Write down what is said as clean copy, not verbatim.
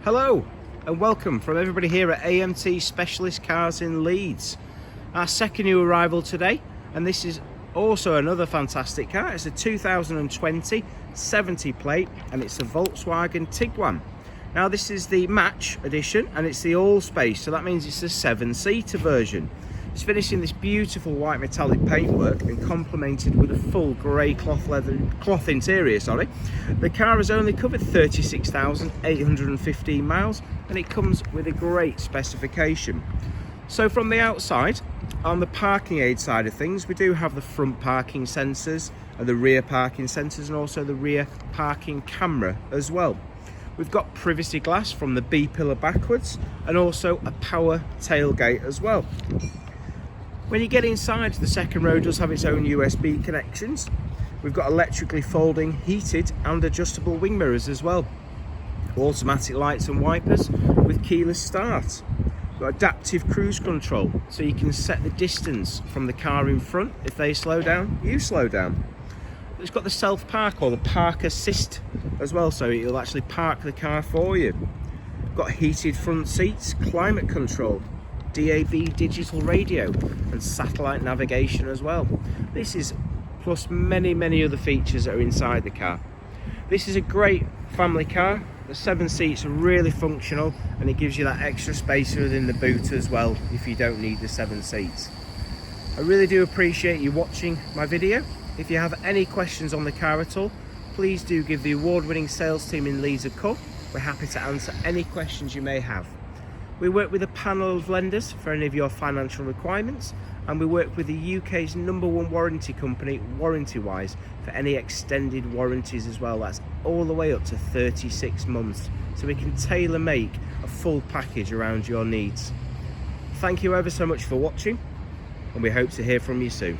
Hello and welcome from everybody here at AMT Specialist Cars in Leeds. Our second new arrival today, and this is also another fantastic car. It's a 2020 70 plate and it's a Volkswagen Tiguan. Now this is the match edition and it's the ALLSPACE, so that means it's a 7-seater version. It's finished in this beautiful white metallic paintwork and complemented with a full grey cloth interior. The car has only covered 36,815 miles and it comes with a great specification. So from the outside, on the parking aid side of things, we do have the front parking sensors and the rear parking sensors and also the rear parking camera as well. We've got privacy glass from the B pillar backwards and also a power tailgate as well. When you get inside, the second row does have its own USB connections. We've got electrically folding, heated and adjustable wing mirrors as well. Automatic lights and wipers with keyless start. We've got adaptive cruise control, so you can set the distance from the car in front. If they slow down, you slow down. It's got the self park or the park assist as well, so it'll actually park the car for you. We've got heated front seats, climate control, DAB digital radio and satellite navigation as well. This is plus many other features that are inside the car. This is a great family car. The 7 seats are really functional and it gives you that extra space within the boot as well if you don't need the 7 seats. I really do appreciate you watching my video. If you have any questions on the car at all, please do give the award-winning sales team in Leeds a call. We're happy to answer any questions you may have. We work with a panel of lenders for any of your financial requirements, and we work with the UK's #1 warranty company, Warranty-Wise, for any extended warranties as well. That's all the way up to 36 months. So we can tailor make a full package around your needs. Thank you ever so much for watching, and we hope to hear from you soon.